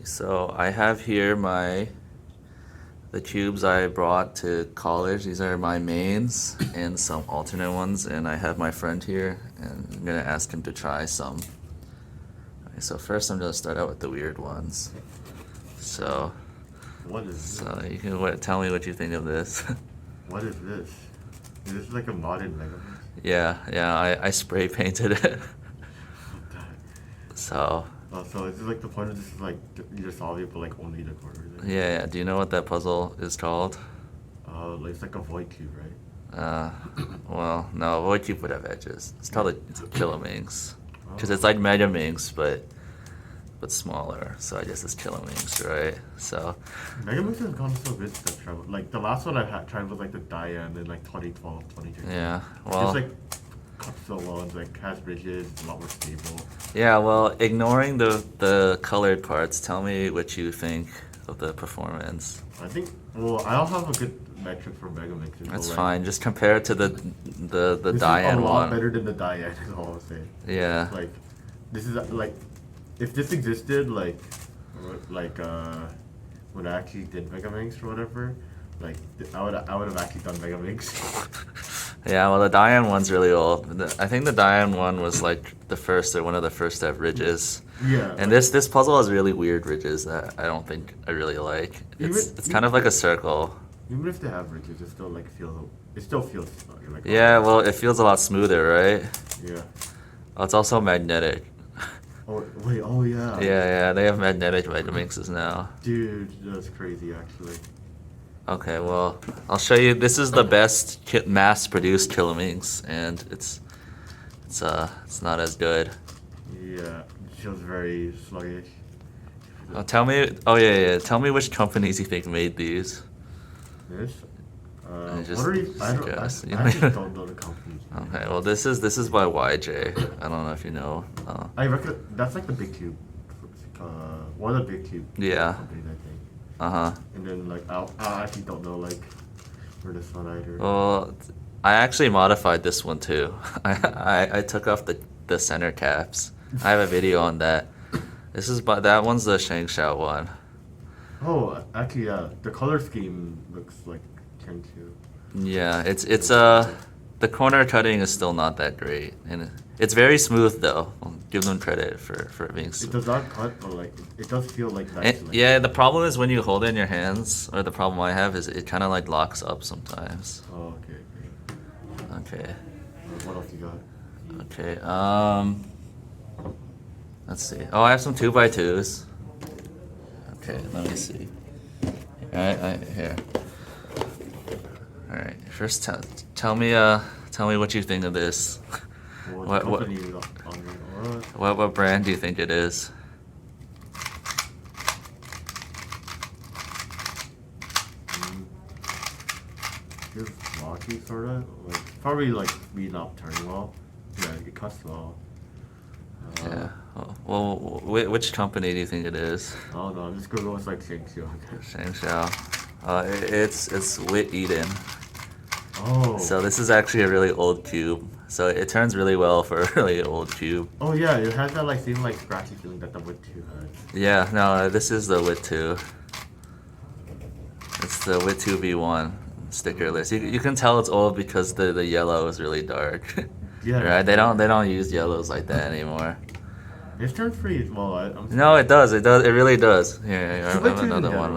So I have here the cubes I brought to college. These are my mains and some alternate ones, and I have my friend here, and I'm gonna ask him to try some. Okay, so first I'm gonna start out with the weird ones. So, What is this? so you can tell me what you think of this. What is this? Is this like a modded megaminx? Yeah, I spray painted it. What the heck? So, Oh, so is this like the point of this is like you just solve it, but like only the corners? yeah, do you know what that puzzle is called? Like it's like a void cube, right? Well, no, void cube would have edges. It's called it's a kilominx. Because it's like megaminx, but smaller. So I guess it's kilominx, right? So Megaminx has gone so good stuff travel. Like the last one I had tried was like the Dayan in like 2012, 2013. yeah, well, It's like cuts so well and like has bridges, a lot more stable. yeah, well, ignoring the colored parts, tell me what you think of the performance. I think I don't have a good metric for Megaminx. That's like, fine. Just compare it to the this Dayan is a lot one. better than the Dayan, is all I'm saying. Yeah. Like this is like if this existed when I actually did Megaminx or whatever, like I would have actually done Megaminx. Yeah, well, the Dayan one's really old. I think the Dayan one was like the first or one of the first to have ridges. Yeah. And this puzzle has really weird ridges that I don't think I really like. It's kind of like a circle. Even if they have ridges, it still feels like Yeah, well, it feels a lot smoother, right? yeah. Oh, it's also magnetic. Oh wait, oh yeah. Yeah, they have magnetic megamixes now. Dude, that's crazy actually. Okay, well, I'll show you. This is the best mass-produced kilominx, and it's not as good. Yeah, it feels very sluggish. Tell me. Oh yeah. Tell me which companies you think made these. This? Just I guess. actually don't know the company. Okay, well, this is by YJ. I don't know if you know. I reckon that's like the big cube. One of the big cube Yeah. companies, I think. Uh-huh. And then like I actually don't know like where this one either. Well, I actually modified this one too. I took off the center caps. I have a video on that. That one's the Shengshou one. Oh, actually, yeah. The color scheme looks like Tengyun. Yeah, it's the corner cutting is still not that great, and it's very smooth though. I'll give them credit for being It smooth. does not cut, but like it does feel like nice. And, yeah, the problem is when you hold it in your hands, or the problem I have is it kind of like locks up sometimes. Oh, okay. Okay. What else you got? Okay. Let's see. Oh, I have some 2x2s. Okay, let me see. Here. All right. First, tell me what you think of this. Well, What- what- company on What brand do you think it is? Feels blocky, sort of. Like probably like me not turning well. Yeah, it cuts well. Yeah. Well, which company do you think it is? I don't know. I'm just gonna go with like Shengshou. Shengshou. It's WitTwo. Oh. So this is actually a really old cube. So it turns really well for a really old cube. Oh yeah, it has that like same like scratchy feeling that the WitTwo has. Yeah, no, this is the WitTwo. It's the WitTwo V1 sticker list. You can tell it's old because the yellow is really dark. Yeah. Right? They don't use yellows like that anymore. It turns pretty well. No, it does. It really does. Here, I have another yeah. one.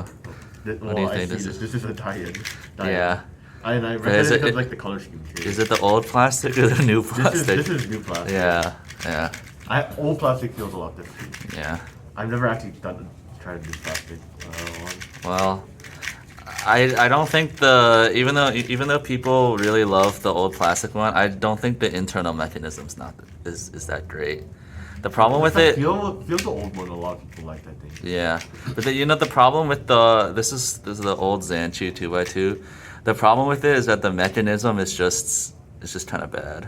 What do you think this is? This is a Dayan. Yeah. I Is recommend it- it like the color scheme too. Is it the old plastic or the new plastic? This is new plastic. Yeah. Old plastic feels a lot different. Yeah. I've never actually tried to do plastic one. Well, I don't think even though people really love the old plastic one, I don't think the internal mechanism's is that great. The problem with it, Feel the old one. A lot of people liked, I think. yeah, but the problem with this is the old Zhanchi 2x2. The problem with it is that the mechanism is just kind of bad.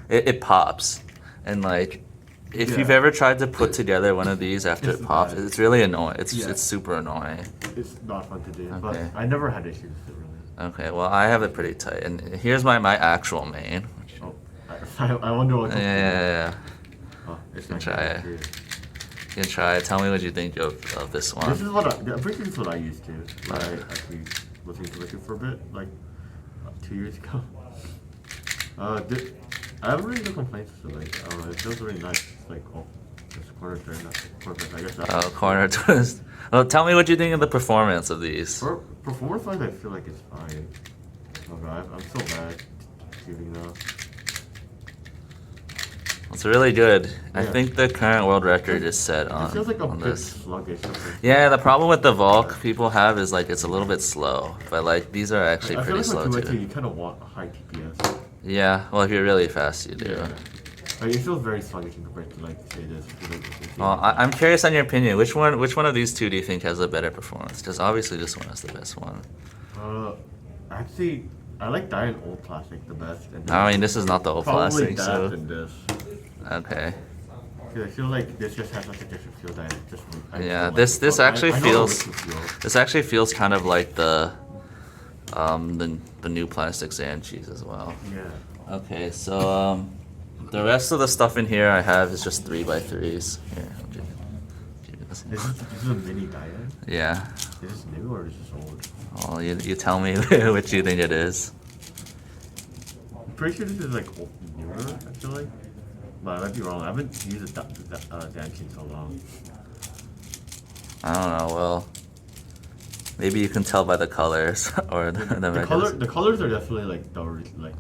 It pops, and like if you've Yeah. ever tried to put together one of these after It's it pops, bad. it's really annoying. It's Yeah. it's super annoying. It's not fun to do, Okay. but I never had issues with it really. Okay, well I have it pretty tight, and here's my actual main. Oh, I wonder what. Yeah. Oh, it's Can not try it. You can try it. Tell me what you think of this one. This is what I'm pretty sure this is what I used to. When I actually was into Wicked for a bit, like 2 years ago. I have really no complaints with it. Like, I don't know, it feels really nice. It's like, oh, there's a corner turn, that's a corner turn. I guess that's Corner twist. Well, tell me what you think of the performance of these. For performance-wise, I feel like it's fine. Oh god, I'm so bad shooting now. It's really good. I Yeah. think the current world record is set on, It feels like a on bit this. sluggish. Yeah, the problem with the Volk people have is like it's a little bit slow, but like these are actually I feel pretty like slow with Cubicle, too. you kind of want a high TPS. Yeah, well if you're really fast, you do. Yeah. Like, it feels very sluggish compared to like say this. Well, I'm curious on your opinion. Which one of these two do you think has a better performance? Because obviously this one is the best one. Actually, I like Dayan Old Plastic the best. And I mean, this is not the old probably plastic, that so and this. okay. Because I feel like this just has such a different feel that it just. I Yeah, feel this like, actually I know feels how it feels. this actually feels kind of like the new plastic Zhanchis as well. Yeah. Okay, so the rest of the stuff in here I have is just 3x3s. Here, I'll give you this. This is a mini Dayan. Yeah. Is this new or is this old? Well, you tell me which you think it is. I'm pretty sure this is like old, newer. I feel like, but I might be wrong. I haven't used a Zhanchi in so long. I don't know. Well, maybe you can tell by the colors or the The colors are definitely like the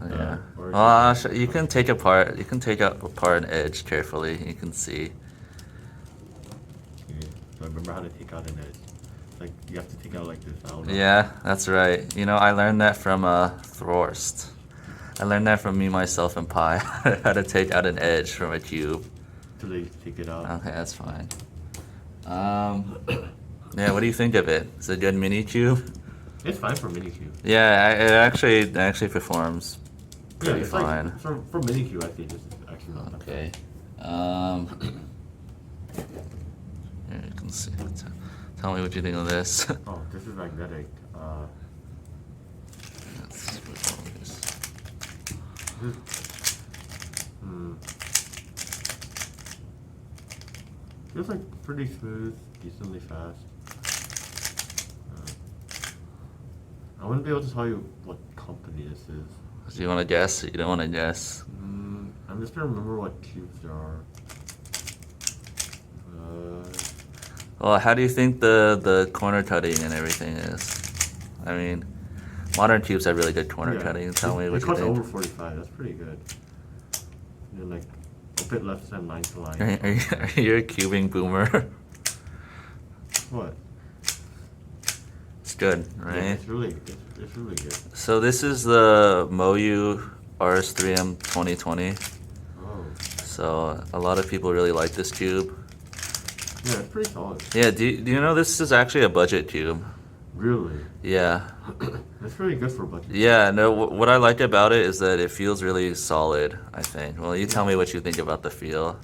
Yeah. original. Well, you can take apart. You can take apart an edge carefully. You can see. Okay. So I remember how to take out an edge. Like you have to take out like this. I don't know. Yeah, that's right. You know, I learned that from Thorst. I learned that from me, myself, and Pi. How to take out an edge from a cube. So they take it out. Okay, that's fine. Yeah, what do you think of it? Is it a good mini cube? It's fine for mini cube. Yeah, it actually performs pretty it's fine. Like, for mini cube, I think this is actually not that Okay. Here you can see. Tell me what you think of this. bad. Oh, this is magnetic. This, feels like pretty smooth, decently fast. I wouldn't be able to tell you what company this is. Do you want to guess? You don't want to guess. I'm just gonna remember what cubes there are. Well, how do you think the corner cutting and everything is? I mean, modern cubes have really good corner cutting. Tell me what it you cuts think. over 45. That's pretty good. You're like a bit less than line to line. Are you a cubing boomer? What? It's good, right? Yeah, it's really good. So this is the Moyu RS3M 2020. Oh. So a lot of people really like this cube. Yeah, it's pretty solid. Yeah, do you know this is actually a budget cube? Really? Yeah. That's really good for a budget. Yeah, no, what I like about it is that it feels really solid, I think. Well, you tell me what you think about the feel.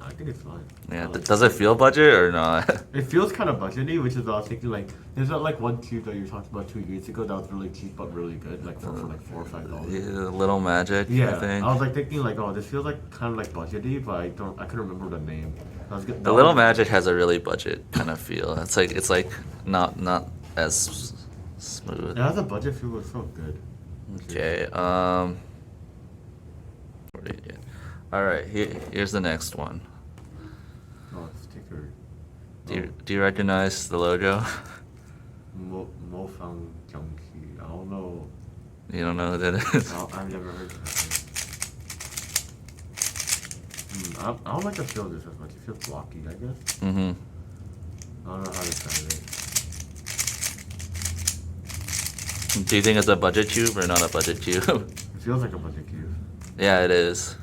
I think it's fine. Yeah, I like does it feel budget or not? It feels kind of budgety, which is I was thinking like, there's not like one cube that you talked about 2 years ago that was really cheap but really good, like for like $4 or $5. Yeah, Little Magic, Yeah, I think. I was like thinking like, oh, this feels like kind of like budgety, but I couldn't remember the name. The Little Magic has a really budget kind of feel. It's like not as smooth. It has a budget feel, it's so good. Okay, what did you get? All right, here's the next one. Oh, sticker. Do you recognize the logo? Mofang Junkie. I don't know. You don't know who that is? I've never heard of that. I don't like the feel of this as much. It feels blocky, I guess. Mm-hmm. I don't know how to describe it. Do you think it's a budget cube or not a budget cube? It feels like a budget cube. Yeah, it is.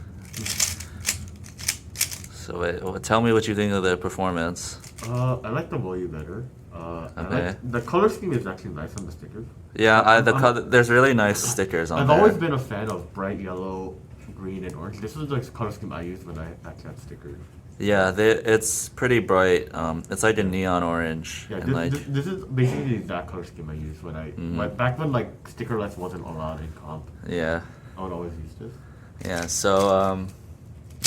So tell me what you think of the performance. I like the Moyu better. Okay. The color scheme is actually nice on the stickers. Yeah, there's really nice stickers on I've there. always been a fan of bright yellow, green, and orange. This is the color scheme I used when I actually had stickers. Yeah, it's pretty bright. It's like a neon orange. Yeah, And this is basically the exact color scheme I used back when like stickerless wasn't allowed in comp. yeah, I would always use this. yeah. So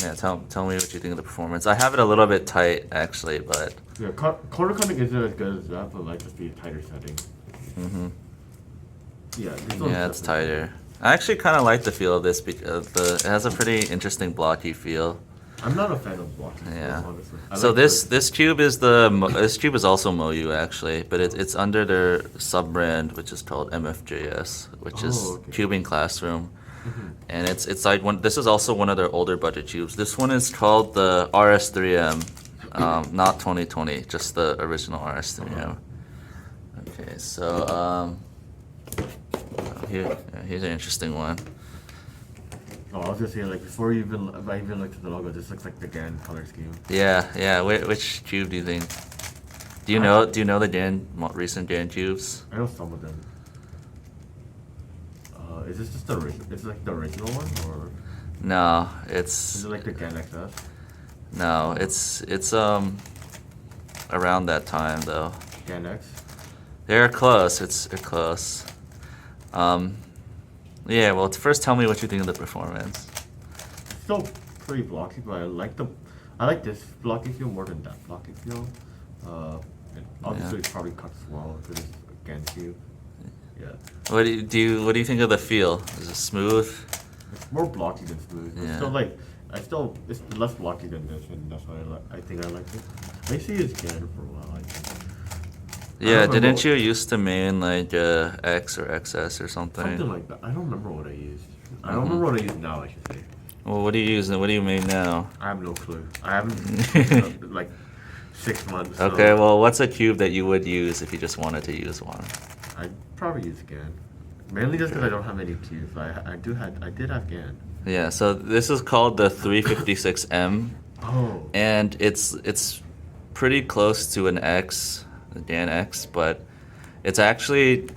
Yeah, tell me what you think of the performance. I have it a little bit tight actually, but Yeah, corner cutting isn't as good as that, but might just be a tighter setting. Yeah, this one's yeah, it's definitely- tighter. I actually kind of like the feel of this because it has a pretty interesting blocky feel. I'm not a fan of blocking. Yeah. Honestly. I So like this cube is this cube is also Moyu actually, but it's under their sub brand, which is called MFJS, which is okay. Cubing Classroom, and it's like one. This is also one of their older budget cubes. This one is called the RS3M, not 2020, just the original RS3M. Okay, so here's an interesting one. Oh, I was just saying, like, before you even, if I even looked at the logo, this looks like the GAN color scheme. Yeah. Which cube do you think? Do you know the recent Dan cubes? I know some of them. Is this just the original? Is it like the original one, or No, is it's it like the GAN XS? no, it's around that time though. GAN X? They're close. They're close. Yeah. Well, first tell me what you think of the performance. It's still pretty blocky, but I like this blocky feel more than that blocky feel. And obviously it probably cuts well because it's a GAN cube. Yeah. What do you think of the feel? Is it smooth? It's more blocky than smooth. It's Yeah. still like, it's less blocky than this, and that's why I think I like it. I see it's GAN for a while, I think. Yeah. remember Didn't what- you used to main like X or XS or something? Something like that. I don't remember what I used. I don't remember what I use now, I should say. Well, what do you use? What do you main now? I have no clue. I haven't, like, 6 months. So Okay. Well, what's a cube that you would use if you just wanted to use one? I'd probably use GAN. Mainly just because I don't have any cubes. I did have GAN. Yeah. So this is called the 356M. Oh. And it's pretty close to an X, the Dan X, but it's actually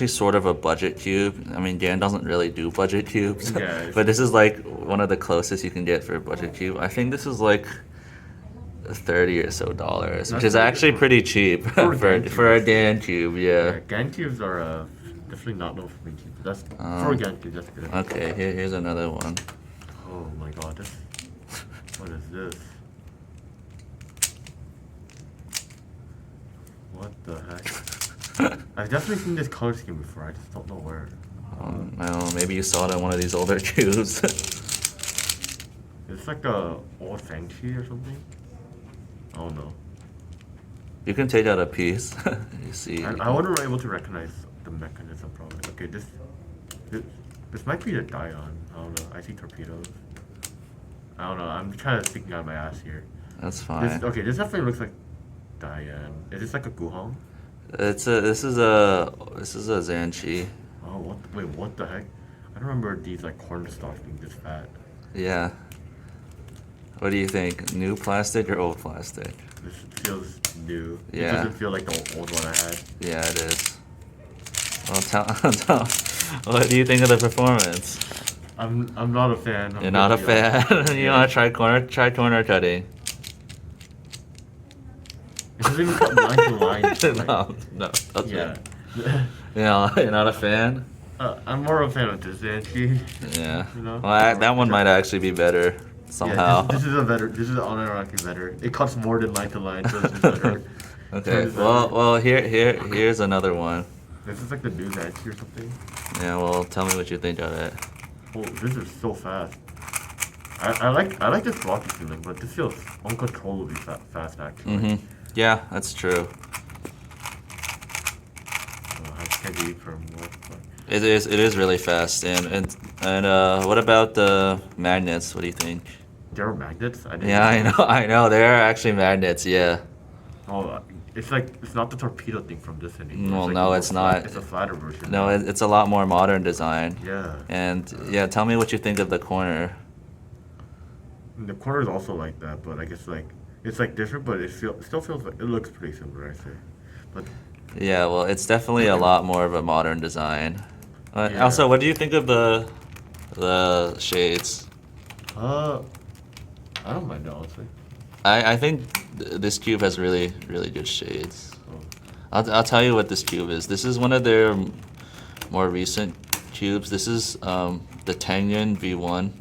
sort of a budget cube. I mean, Dan doesn't really do budget cubes, Yeah. but this is like one of the closest you can get for a budget cube. I think this is like $30 or so, which That's is pretty actually good. pretty cheap For Dan for a cubes. Dan cube. Yeah. GAN cubes are definitely not known for me. That's Um, for GAN cubes. That's good. Okay, here's another one. Oh my god, what is this? What the heck? I've definitely seen this color scheme before. I just don't know where. I don't know, maybe you saw it on one of these older cubes. It's like a old Shengshou or something. I don't know. You can take out a piece. You see. I wasn't able to recognize the mechanism probably. Okay, this might be the Dayan. I don't know. I see torpedoes. I don't know. I'm kind of thinking out of my ass here. That's fine. This definitely looks like Dayan. Is this like a Guhong? This is a Zhanchi. Oh, wait, what the heck? I don't remember these like corn stalks being this fat. Yeah. What do you think? New plastic or old plastic? This feels new. Yeah. It doesn't feel like the old one I had. Yeah, it is. Well, tell. What do you think of the performance? I'm not a fan. You're not a fan. You Yeah. want to try corner cutting? It doesn't even cut line to line. No. That's Yeah. You're not a fan. I'm more of a fan of this Zhanchi. Yeah. You know? Well, that one might actually be better somehow. Yeah, this is unironically better. It cuts more than line to line, so it's better. Okay. Turns Well, here's another one. This is like the new Zhanchi or something. Yeah. Well, tell me what you think of it. Oh, this is so fast. I like this blocky feeling, but this feels uncontrollably fast actually. Yeah, that's true. I can't do it for more. But It is really fast. And what about the magnets? What do you think? there are magnets. I didn't Yeah, I know. They are actually magnets. Yeah. Oh, it's like it's not the torpedo thing from this anymore. Well, like no, more it's flat- not. It's a flatter version. No, it's a lot more modern design. Yeah. And yeah, tell me what you think of the corner. And the corner is also like that, but I guess like it's like different, but still feels like it looks pretty similar. I say, but Yeah, well, it's definitely a lot more of a modern design. Yeah. Also, what do you think of the shades? I don't mind it honestly. I think this cube has really good shades. I'll tell you what this cube is. This is one of their more recent cubes. This is the Tengyun V1.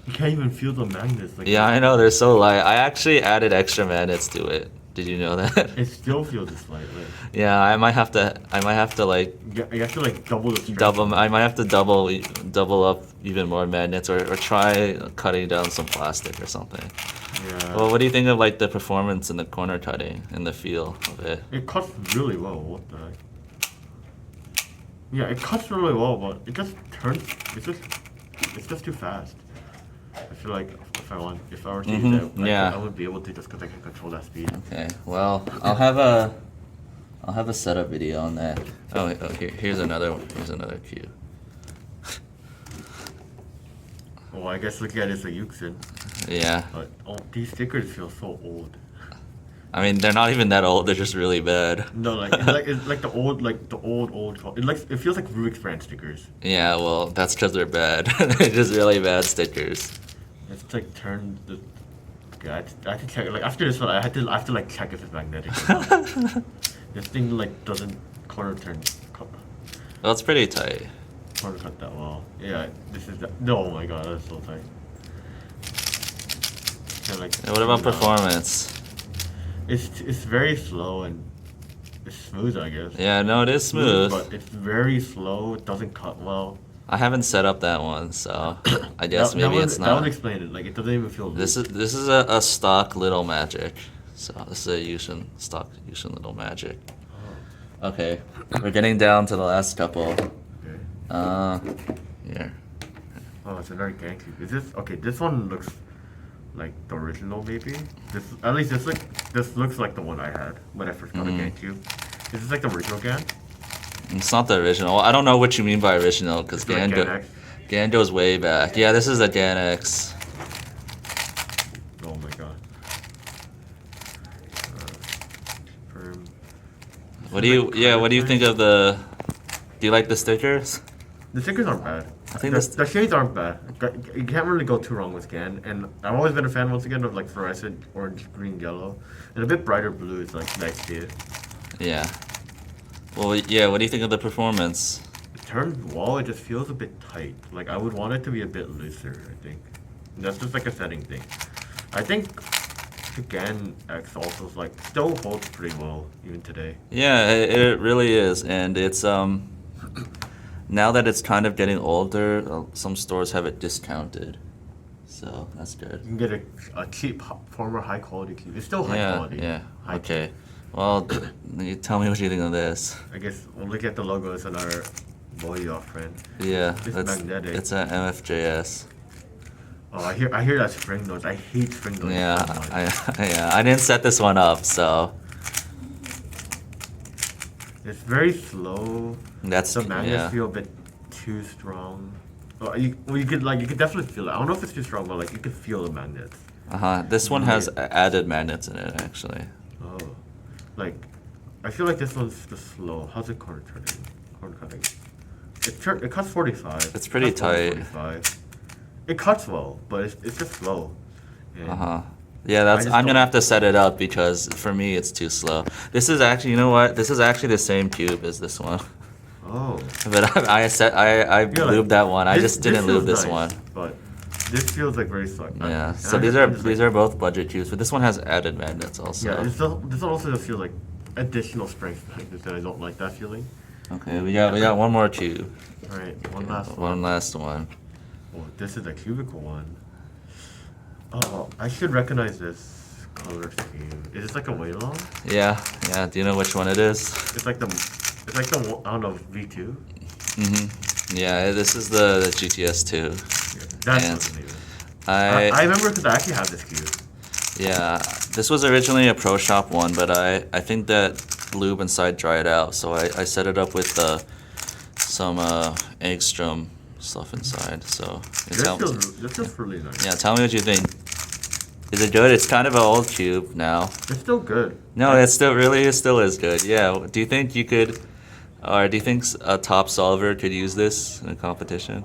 You can't even feel the magnets. Like Yeah, I know they're so light. I actually added extra magnets to it. Did you know that? it still feels this light. Like, Yeah, I might have to like you have to like double the strength. double. I might have to double up even more magnets, or try cutting down some plastic or something. Yeah. Well, what do you think of like the performance in the corner cutting and the feel of it? It cuts really well. What the heck? Yeah, it cuts really well, but it just turns. It's just too fast. I feel like if I were to use it, yeah. I wouldn't be able to just because I can control that speed. Okay, well, I'll have a setup video on that. Oh, here's another one. Here's another cube. Well, I guess looking at it, it's a Yuxin. Yeah. But these stickers feel so old. I mean, they're not even that old. They're just really bad. No, it's like the old. It feels like Rubik's brand stickers. Yeah, well, that's because they're bad. They're just really bad stickers. It's like turn the. Okay, I had to check. Like after this one, I have to like check if it's magnetic. This thing like doesn't corner turn. Well, it's pretty tight. Corner cut that well. Yeah, this is that. No, oh my god, that's so tight. And, like, And what about performance? It's very slow and it's smooth, I guess. Yeah, no, it is smooth. But it's very slow. It doesn't cut well. I haven't set up that one, so I guess maybe it's That would not. explain it. Like it doesn't even feel. This is a stock Little Magic. So this is a Yuxin stock Yuxin Little Magic. Okay, we're getting down to the last couple. Okay. Here. Oh, it's a very gangster. Is this okay? This one looks like the original, maybe. This looks like the one I had when I first got a GameCube. Is this like the original GAN? It's not the original. I don't know what you mean by original, because It's like GAN X? GAN goes way back. Yeah, this is a GAN X. Oh my god. Firm. What do you think of the? Do you like the stickers? The stickers aren't bad. I think the shades aren't bad. You can't really go too wrong with GAN. And I've always been a fan once again of like fluorescent orange, green, yellow, and a bit brighter blue is like nice to it. Yeah. Well, yeah. What do you think of the performance? The turned wall, it just feels a bit tight. Like I would want it to be a bit looser. I think and that's just like a setting thing. I think the GAN X also is like still holds pretty well even today. Yeah, it really is, and it's now that it's kind of getting older, some stores have it discounted, so that's good. You can get a cheap, former high quality cube. It's still high quality. Yeah. High Okay. Well, you tell me what you think of this. I guess we'll look at the logo. It's another Moyu friend. Yeah, It's magnetic. It's an MFJS. Oh, I hear that spring noise. I hate spring noise. Yeah, so much. I didn't set this one up, so It's very slow. that's The magnets feel a bit too strong. Well, you could definitely feel it. I don't know if it's too strong, but like you could feel the magnets. This one has added magnets in it, actually. Oh, like I feel like this one's just slow. How's it corner turning? Corner cutting. It cuts 45. It's pretty tight. 45. It cuts well, but it's just slow. And Yeah, just I'm gonna don't- have to set it up because for me it's too slow. This is actually, you know what? This is actually the same cube as this one. Oh. But I lubed that one. I just didn't lube feels this nice, one. But this feels like very slow. Yeah. So these are both budget cubes, but this one has added magnets also. Yeah, this one also just feels like additional strength magnets, and I don't like that feeling. Okay, we got one more cube. All right, one last one. One last one. Oh, this is a cubicle one. Oh, I should recognize this color scheme. Is this like a Weilong? Yeah. Do you know which one it is? It's like the I don't know, V2. Yeah, this is the GTS2. Yeah, that's And what the name is. I I remember because I actually have this cube. Yeah, this was originally a Pro Shop one, but I think that lube inside dried out, so I set it up with some Angstrom stuff inside. So This feels really nice. yeah, tell me what you think. Is it good? It's kind of an old cube now. It's still good. No, it still is good. Yeah. Do you think you could, or do you think a top solver could use this in a competition?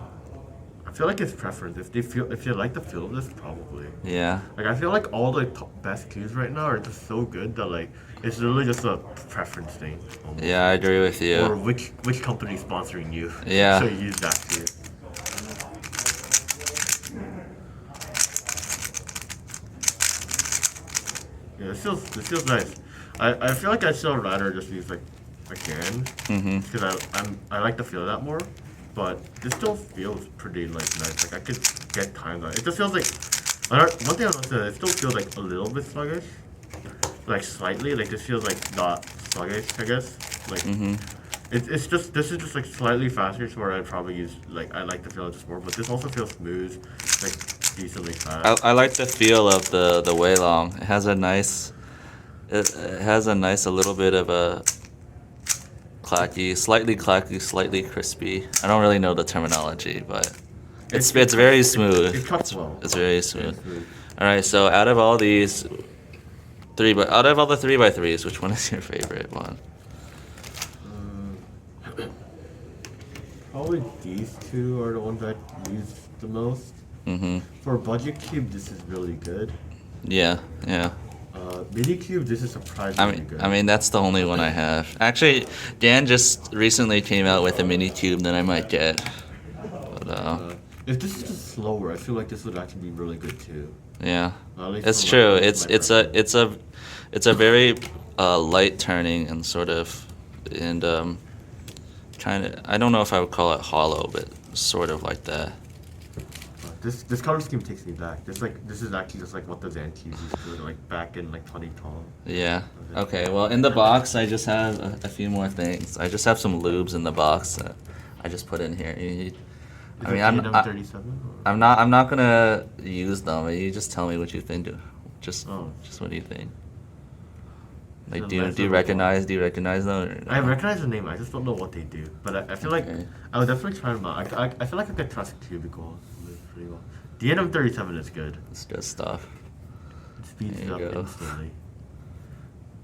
I feel like it's preference. If you like the feel of this, probably. Yeah. Like I feel like all the best cubes right now are just so good that like it's literally just a preference thing. Almost. Yeah, I agree with you. Or which company is sponsoring you. Yeah. So you use that cube. Yeah, this feels nice. I feel like I'd still rather just use like again because I like the feel of that more. But this still feels pretty like nice. Like I could get times on it. It just feels like one thing I want to say, it still feels like a little bit sluggish, like slightly. Like this feels like not sluggish, I guess. Like it's just this is just like slightly faster, so where I'd probably use like I like the feel of this more. But this also feels smooth, like decently fast. I like the feel of the Weilong. It has a nice, it has a nice, a little bit of a clacky, slightly crispy. I don't really know the terminology, but it's very smooth. It cuts well. It's very smooth. It's smooth. All right, so out of all these out of all the 3x3s, which one is your favorite one? Probably these two are the ones I use the most. For a budget cube, this is really good. Yeah, yeah. Mini cube, this is surprisingly good. I mean, that's the only one I have. Actually, Dan just recently came out with a mini cube that I might get. But, if this is just slower, I feel like this would actually be really good too. yeah, At least it's for true. my preference. It's a very light turning and sort of kind of, I don't know if I would call it hollow, but sort of like that. This color scheme takes me back. This is actually just like what the Zhanchi used to do, like back in like 2012. Yeah. Okay. Well, in the box, I just have a few more things. I just have some lubes in the box that I just put in here. I mean, I'm not gonna use them. You just tell me what you think. Just what do you think? Like, do you recognize them? Or no? I recognize the name. I just don't know what they do. But I feel like I would definitely try them out. I feel like I could trust Cubicle pretty well. The NM37 is good. It's good stuff. It speeds it up instantly.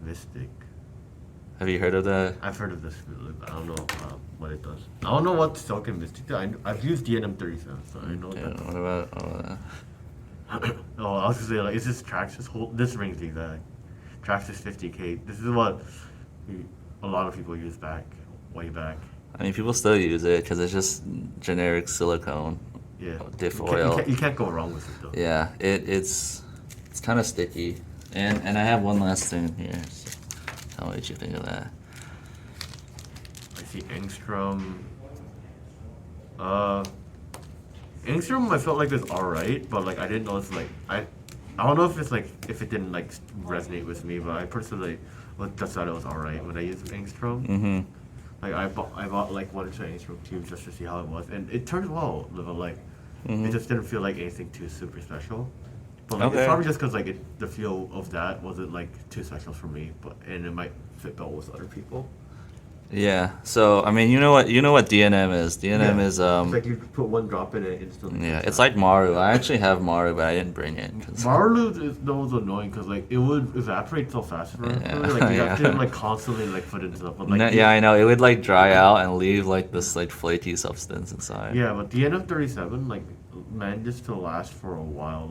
Mystic. Have you heard of that? I've heard of this. I don't know what it does. I don't know what Silk and Mystic do. I've used the NM37, so I know that. What about Oh, I was gonna say, like, is this Traxxas whole? This rings the exact. Traxxas 50K. This is what a lot of people use way back. I mean, people still use it because it's just generic silicone. Yeah. Diff oil. You can't go wrong with it though. Yeah, it's kind of sticky. And I have one last thing here. So tell me what you think of that. I see Angstrom. Angstrom I felt like was alright, but like I didn't know it's like I don't know if it's like if it didn't like resonate with me, but I personally just thought it was alright when I used Angstrom. Like I bought like one or two Angstrom tubes just to see how it was, and it turned well. But like it just didn't feel like anything too super special. But like, it's probably just because like the feel of that wasn't like too special for me, and it might fit well with other people. Yeah. So I mean, you know what DNM is. DNM is It's like you put one drop in it instantly. Yeah, it's like Maru. I actually have Maru, but I didn't bring it. Maru is annoying because like it would evaporate so fast. Like you have to like constantly like put it stuff. But, like, I know it would like dry out and leave like this like flaky substance inside. Yeah, but the NM37 like manages to last for a lot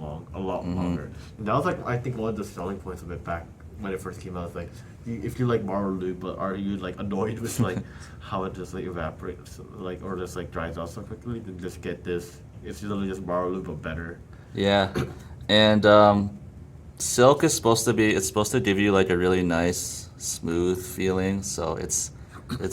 longer. And that was like I think one of the selling points of it back when it first came out. It's like if you like Maru lube, but are you like annoyed with like how it just like evaporates like or just like dries out so quickly? Then just get this. It's literally just Maru lube but better. Yeah, and silk is supposed to give you like a really nice smooth feeling. So it's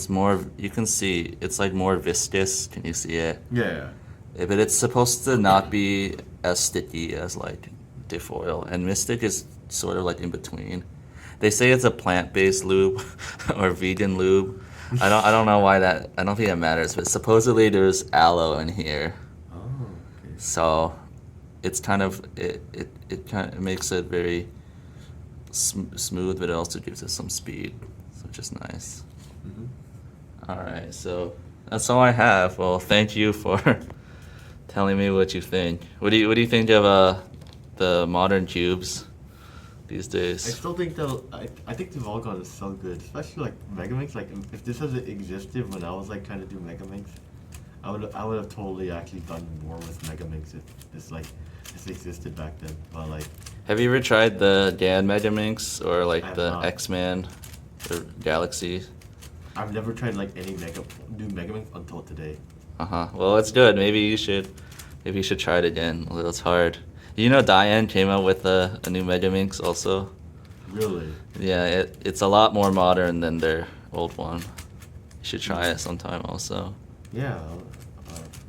more, you can see it's like more viscous. Can you see it? Yeah. But it's supposed to not be as sticky as like diff oil, and Mystic is sort of like in between. They say it's a plant-based lube or vegan lube. I don't know why that. I don't think that matters. But supposedly there's aloe in here. Oh. Okay. So it's kind of it kind of makes it very smooth, but it also gives it some speed, which is nice. All right, so that's all I have. Well, thank you for telling me what you think. What do you think of the modern cubes these days? I still think I think the Volgon is so good, especially like megaminx. Like if this has existed when I was like trying to do megaminx, I would have totally actually done more with megaminx if this existed back then. But like, have you ever tried the Dan megaminx or like the not. X-Man or Galaxy? I've never tried like any new megaminx until today. Well, it's good. Maybe you should try it again. Although it's hard. You know, Dayan came out with a new megaminx also. Really? Yeah, it's a lot more modern than their old one. You should try it sometime also. Yeah.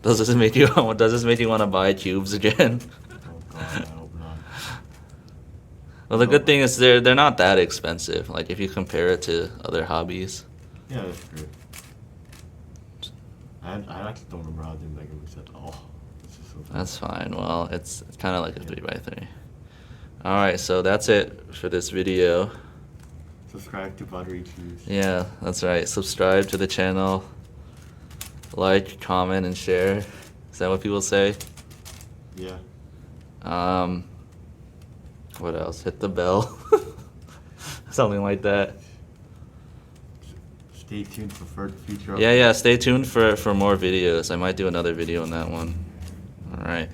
Does this make you want to buy cubes again? Oh god, I hope not. Well, the good thing is they're not that expensive. Like if you compare it to other hobbies. Yeah, that's true. I actually don't remember how to do megaminx at all. This is so fun. That's fine. Well, it's kind of like a 3x3. All right, so that's it for this video. Subscribe to Buttery Cheese. Yeah, that's right. Subscribe to the channel. Like, comment, and share. Is that what people say? Yeah. What else? Hit the bell. Something like that. Stay tuned for future. Yeah, stay tuned for more videos. I might do another video on that one. All right.